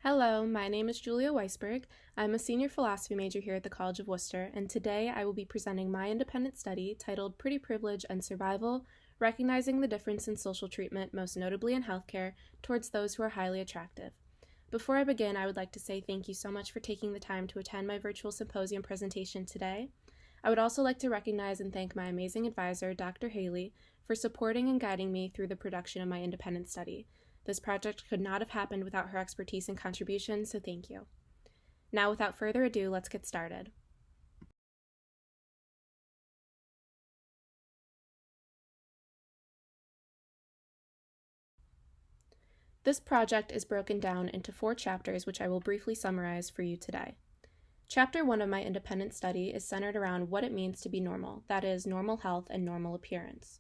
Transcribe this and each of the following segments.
Hello, my name is Julia Weisberg. I'm a senior philosophy major here at the College of Wooster, and today I will be presenting my independent study titled Pretty Privilege and Survival, Recognizing the Difference in Social Treatment, most notably in Healthcare, towards those who are highly attractive. Before I begin, I would like to say thank you so much for taking the time to attend my virtual symposium presentation today. I would also like to recognize and thank my amazing advisor, Dr. Haely, for supporting and guiding me through the production of my independent study. This project could not have happened without her expertise and contributions, so thank you. Now, without further ado, let's get started. This project is broken down into 4 chapters, which I will briefly summarize for you today. Chapter 1 of my independent study is centered around what it means to be normal, that is, normal health and normal appearance.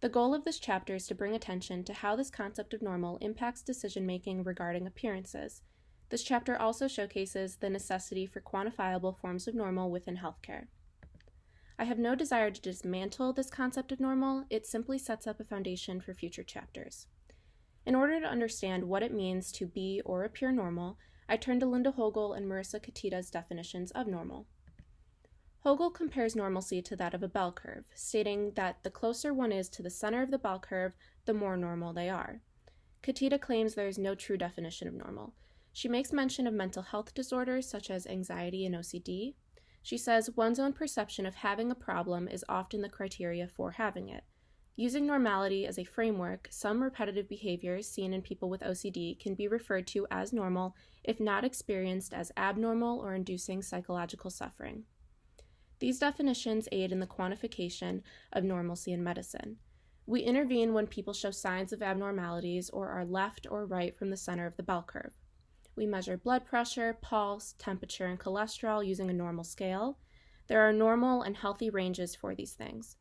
The goal of this chapter is to bring attention to how this concept of normal impacts decision-making regarding appearances. This chapter also showcases the necessity for quantifiable forms of normal within healthcare. I have no desire to dismantle this concept of normal, it simply sets up a foundation for future chapters. In order to understand what it means to be or appear normal, I turn to Linda Hogel and Marissa Katita's definitions of normal. Hogel compares normalcy to that of a bell curve, stating that the closer one is to the center of the bell curve, the more normal they are. Katita claims there is no true definition of normal. She makes mention of mental health disorders such as anxiety and OCD. She says one's own perception of having a problem is often the criteria for having it. Using normality as a framework, some repetitive behaviors seen in people with OCD can be referred to as normal if not experienced as abnormal or inducing psychological suffering. These definitions aid in the quantification of normalcy in medicine. We intervene when people show signs of abnormalities or are left or right from the center of the bell curve. We measure blood pressure, pulse, temperature, and cholesterol using a normal scale. There are normal and healthy ranges for these things.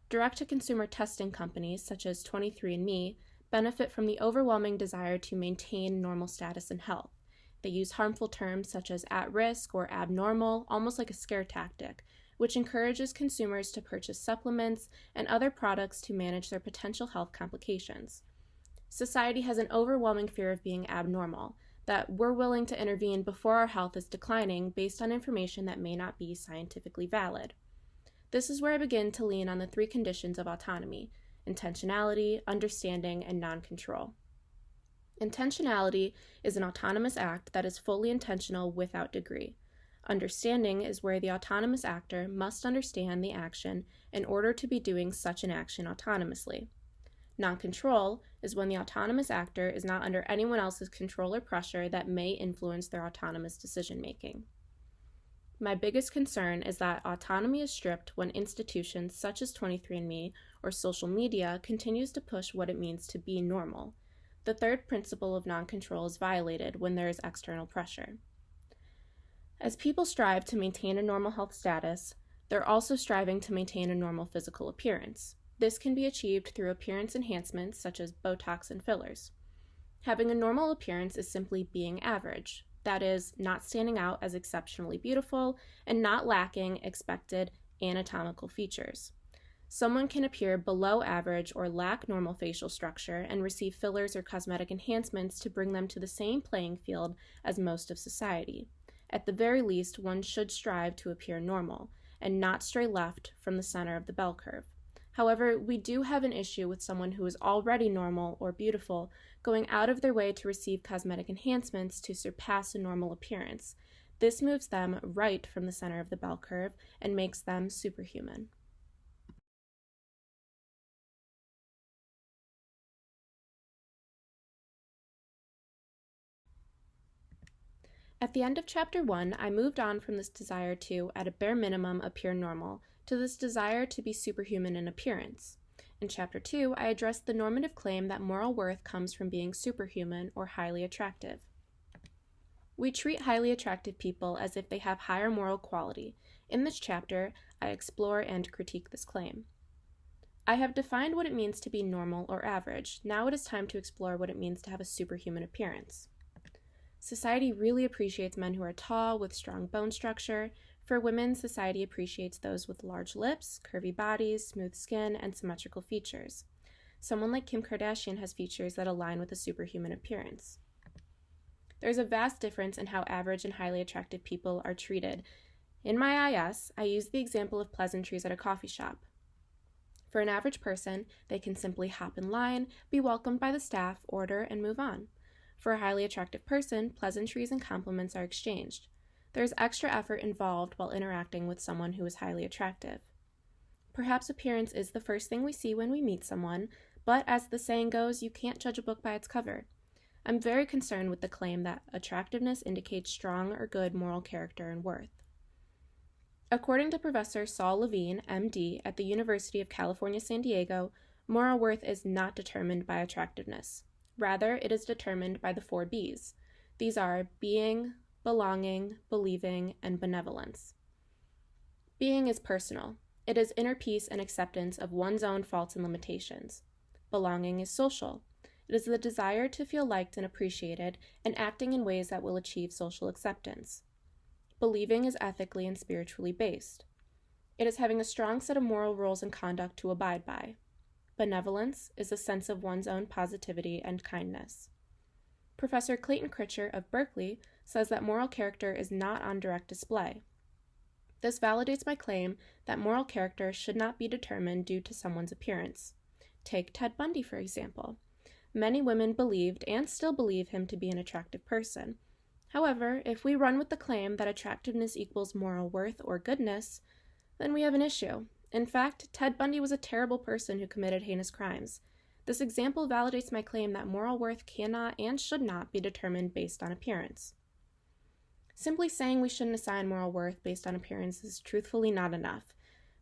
Direct-to-consumer testing companies, such as 23andMe, benefit from the overwhelming desire to maintain normal status and health. They use harmful terms such as at-risk or abnormal, almost like a scare tactic, which encourages consumers to purchase supplements and other products to manage their potential health complications. Society has an overwhelming fear of being abnormal, that we're willing to intervene before our health is declining based on information that may not be scientifically valid. This is where I begin to lean on the 3 conditions of autonomy: intentionality, understanding, and non-control. Intentionality is an autonomous act that is fully intentional without degree. Understanding is where the autonomous actor must understand the action in order to be doing such an action autonomously. Non-control is when the autonomous actor is not under anyone else's control or pressure that may influence their autonomous decision-making. My biggest concern is that autonomy is stripped when institutions such as 23andMe or social media continues to push what it means to be normal. The 3rd principle of non-control is violated when there is external pressure. As people strive to maintain a normal health status, they're also striving to maintain a normal physical appearance. This can be achieved through appearance enhancements such as Botox and fillers. Having a normal appearance is simply being average, that is, not standing out as exceptionally beautiful and not lacking expected anatomical features. Someone can appear below average or lack normal facial structure and receive fillers or cosmetic enhancements to bring them to the same playing field as most of society. At the very least, one should strive to appear normal and not stray left from the center of the bell curve. However, we do have an issue with someone who is already normal or beautiful going out of their way to receive cosmetic enhancements to surpass a normal appearance. This moves them right from the center of the bell curve and makes them superhuman. At the end of Chapter 1, I moved on from this desire to, at a bare minimum, appear normal, to this desire to be superhuman in appearance. In Chapter 2, I addressed the normative claim that moral worth comes from being superhuman or highly attractive. We treat highly attractive people as if they have higher moral quality. In this chapter, I explore and critique this claim. I have defined what it means to be normal or average. Now it is time to explore what it means to have a superhuman appearance. Society really appreciates men who are tall, with strong bone structure. For women, society appreciates those with large lips, curvy bodies, smooth skin, and symmetrical features. Someone like Kim Kardashian has features that align with a superhuman appearance. There's a vast difference in how average and highly attractive people are treated. In my IS, I use the example of pleasantries at a coffee shop. For an average person, they can simply hop in line, be welcomed by the staff, order, and move on. For a highly attractive person, pleasantries and compliments are exchanged. There's extra effort involved while interacting with someone who is highly attractive. Perhaps appearance is the first thing we see when we meet someone, but as the saying goes, you can't judge a book by its cover. I'm very concerned with the claim that attractiveness indicates strong or good moral character and worth. According to Professor Saul Levine, MD, at the University of California, San Diego, moral worth is not determined by attractiveness. Rather, it is determined by the 4 B's. These are being, belonging, believing, and benevolence. Being is personal. It is inner peace and acceptance of one's own faults and limitations. Belonging is social. It is the desire to feel liked and appreciated and acting in ways that will achieve social acceptance. Believing is ethically and spiritually based. It is having a strong set of moral rules and conduct to abide by. Benevolence is a sense of one's own positivity and kindness. Professor Clayton Critcher of Berkeley says that moral character is not on direct display. This validates my claim that moral character should not be determined due to someone's appearance. Take Ted Bundy, for example. Many women believed and still believe him to be an attractive person. However, if we run with the claim that attractiveness equals moral worth or goodness, then we have an issue. In fact, Ted Bundy was a terrible person who committed heinous crimes. This example validates my claim that moral worth cannot and should not be determined based on appearance. Simply saying we shouldn't assign moral worth based on appearance is truthfully not enough.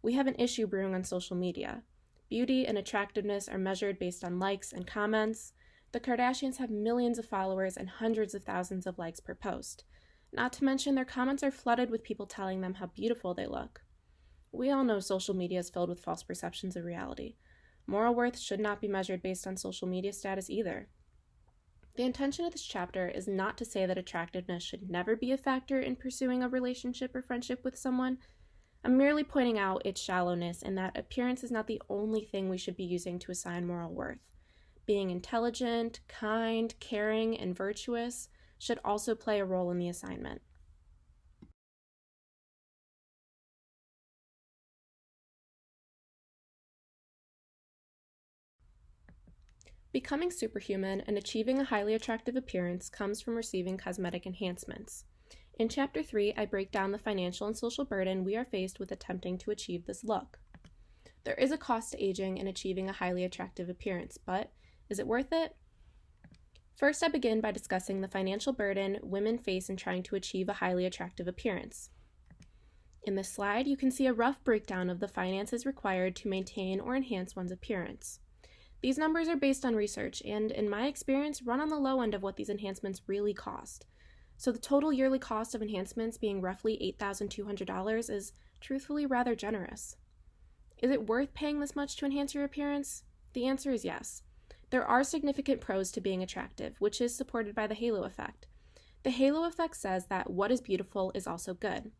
We have an issue brewing on social media. Beauty and attractiveness are measured based on likes and comments. The Kardashians have millions of followers and hundreds of thousands of likes per post. Not to mention their comments are flooded with people telling them how beautiful they look. We all know social media is filled with false perceptions of reality. Moral worth should not be measured based on social media status either. The intention of this chapter is not to say that attractiveness should never be a factor in pursuing a relationship or friendship with someone. I'm merely pointing out its shallowness and that appearance is not the only thing we should be using to assign moral worth. Being intelligent, kind, caring, and virtuous should also play a role in the assignment. Becoming superhuman and achieving a highly attractive appearance comes from receiving cosmetic enhancements. In Chapter 3, I break down the financial and social burden we are faced with attempting to achieve this look. There is a cost to aging and achieving a highly attractive appearance, but is it worth it? First, I begin by discussing the financial burden women face in trying to achieve a highly attractive appearance. In this slide, you can see a rough breakdown of the finances required to maintain or enhance one's appearance. These numbers are based on research and, in my experience, run on the low end of what these enhancements really cost. So the total yearly cost of enhancements being roughly $8,200 is truthfully rather generous. Is it worth paying this much to enhance your appearance? The answer is yes. There are significant pros to being attractive, which is supported by the halo effect. The halo effect says that what is beautiful is also good.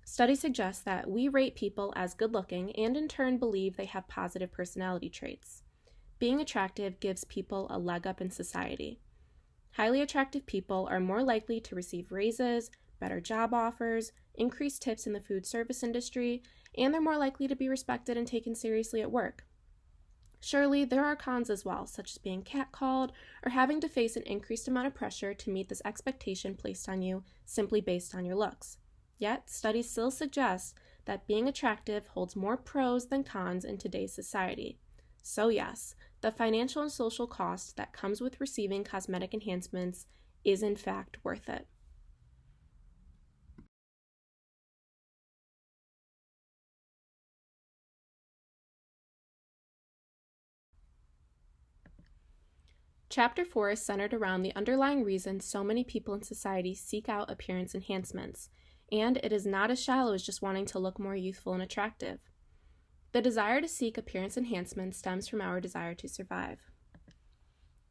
Studies suggest that we rate people as good-looking and in turn believe they have positive personality traits. Being attractive gives people a leg up in society. Highly attractive people are more likely to receive raises, better job offers, increased tips in the food service industry, and they're more likely to be respected and taken seriously at work. Surely, there are cons as well, such as being catcalled or having to face an increased amount of pressure to meet this expectation placed on you simply based on your looks. Yet, studies still suggest that being attractive holds more pros than cons in today's society. So yes, the financial and social cost that comes with receiving cosmetic enhancements is in fact worth it. Chapter 4 is centered around the underlying reasons so many people in society seek out appearance enhancements, and it is not as shallow as just wanting to look more youthful and attractive. The desire to seek appearance enhancement stems from our desire to survive.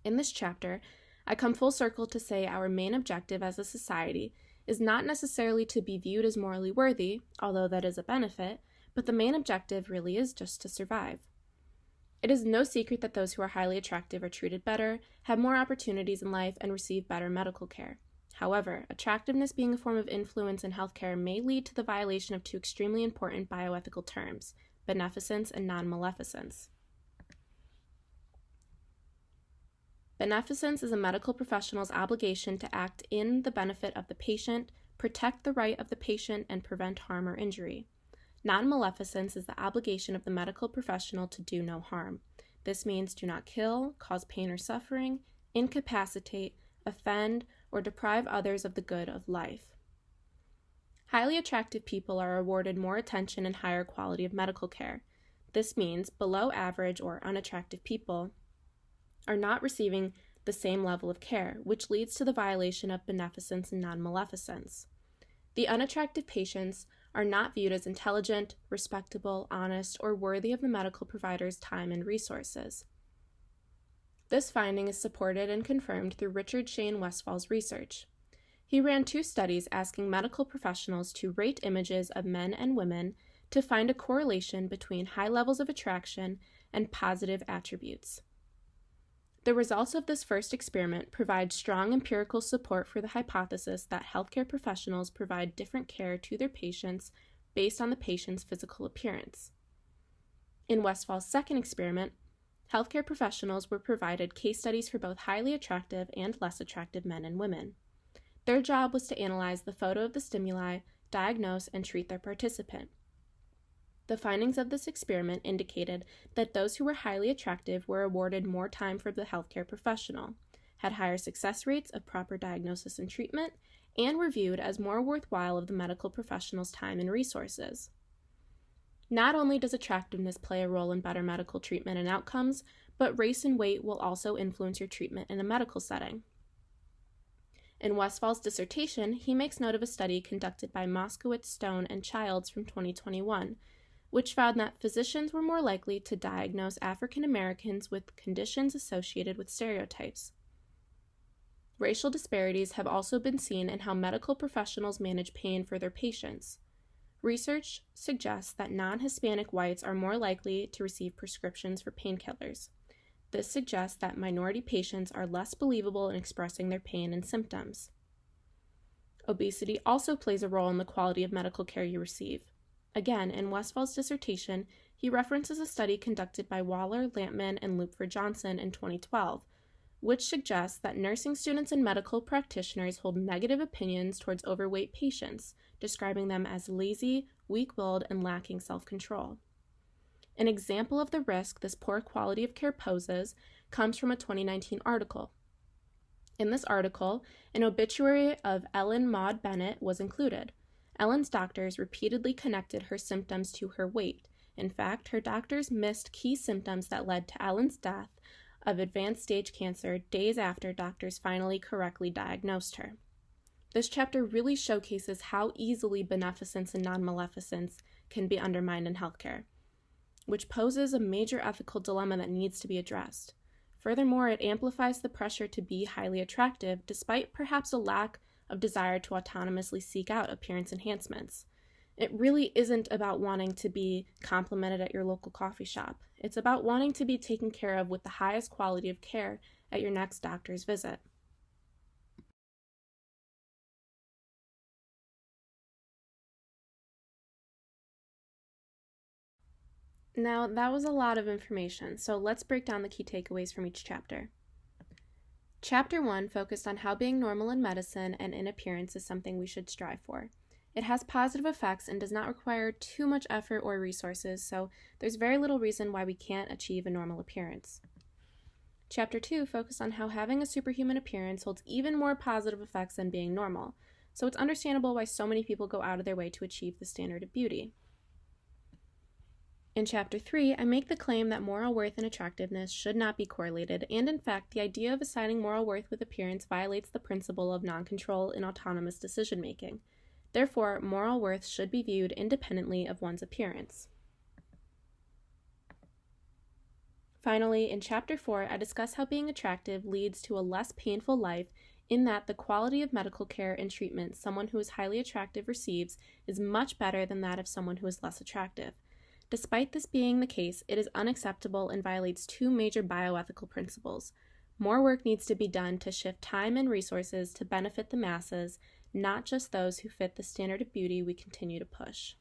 In this chapter, I come full circle to say our main objective as a society is not necessarily to be viewed as morally worthy, although that is a benefit, but the main objective really is just to survive. It is no secret that those who are highly attractive are treated better, have more opportunities in life, and receive better medical care. However, attractiveness being a form of influence in healthcare may lead to the violation of two extremely important bioethical terms, beneficence and non-maleficence. Beneficence is a medical professional's obligation to act in the benefit of the patient, protect the right of the patient, and prevent harm or injury. Non-maleficence is the obligation of the medical professional to do no harm. This means do not kill, cause pain or suffering, incapacitate, offend, or deprive others of the good of life. Highly attractive people are awarded more attention and higher quality of medical care. This means below average or unattractive people are not receiving the same level of care, which leads to the violation of beneficence and non-maleficence. The unattractive patients are not viewed as intelligent, respectable, honest, or worthy of the medical provider's time and resources. This finding is supported and confirmed through Richard Shane Westfall's research. He ran 2 studies asking medical professionals to rate images of men and women to find a correlation between high levels of attraction and positive attributes. The results of this first experiment provide strong empirical support for the hypothesis that healthcare professionals provide different care to their patients based on the patient's physical appearance. In Westfall's second experiment, healthcare professionals were provided case studies for both highly attractive and less attractive men and women. Their job was to analyze the photo of the stimuli, diagnose, and treat their participant. The findings of this experiment indicated that those who were highly attractive were awarded more time for the healthcare professional, had higher success rates of proper diagnosis and treatment, and were viewed as more worthwhile of the medical professional's time and resources. Not only does attractiveness play a role in better medical treatment and outcomes, but race and weight will also influence your treatment in a medical setting. In Westfall's dissertation, he makes note of a study conducted by Moskowitz, Stone, and Childs from 2021, which found that physicians were more likely to diagnose African Americans with conditions associated with stereotypes. Racial disparities have also been seen in how medical professionals manage pain for their patients. Research suggests that non-Hispanic whites are more likely to receive prescriptions for painkillers. This suggests that minority patients are less believable in expressing their pain and symptoms. Obesity also plays a role in the quality of medical care you receive. Again, in Westfall's dissertation, he references a study conducted by Waller, Lampman, and Lupfer Johnson in 2012, which suggests that nursing students and medical practitioners hold negative opinions towards overweight patients, describing them as lazy, weak-willed, and lacking self-control. An example of the risk this poor quality of care poses comes from a 2019 article. In this article, an obituary of Ellen Maud Bennett was included. Ellen's doctors repeatedly connected her symptoms to her weight. In fact, her doctors missed key symptoms that led to Ellen's death of advanced stage cancer days after doctors finally correctly diagnosed her. This chapter really showcases how easily beneficence and non-maleficence can be undermined in healthcare, which poses a major ethical dilemma that needs to be addressed. Furthermore, it amplifies the pressure to be highly attractive, despite perhaps a lack of desire to autonomously seek out appearance enhancements. It really isn't about wanting to be complimented at your local coffee shop. It's about wanting to be taken care of with the highest quality of care at your next doctor's visit. Now, that was a lot of information, so let's break down the key takeaways from each chapter. Chapter 1 focused on how being normal in medicine and in appearance is something we should strive for. It has positive effects and does not require too much effort or resources, so there's very little reason why we can't achieve a normal appearance. Chapter 2 focused on how having a superhuman appearance holds even more positive effects than being normal, so it's understandable why so many people go out of their way to achieve the standard of beauty. In Chapter 3, I make the claim that moral worth and attractiveness should not be correlated, and in fact, the idea of assigning moral worth with appearance violates the principle of non-control in autonomous decision-making. Therefore, moral worth should be viewed independently of one's appearance. Finally, in Chapter 4, I discuss how being attractive leads to a less painful life in that the quality of medical care and treatment someone who is highly attractive receives is much better than that of someone who is less attractive. Despite this being the case, it is unacceptable and violates two major bioethical principles. More work needs to be done to shift time and resources to benefit the masses, not just those who fit the standard of beauty we continue to push.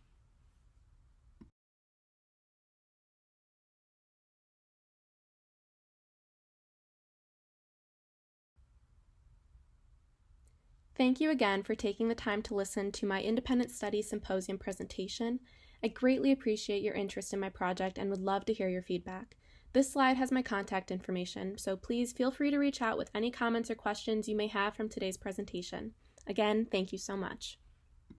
Thank you again for taking the time to listen to my Independent Studies Symposium presentation. I greatly appreciate your interest in my project and would love to hear your feedback. This slide has my contact information, so please feel free to reach out with any comments or questions you may have from today's presentation. Again, thank you so much.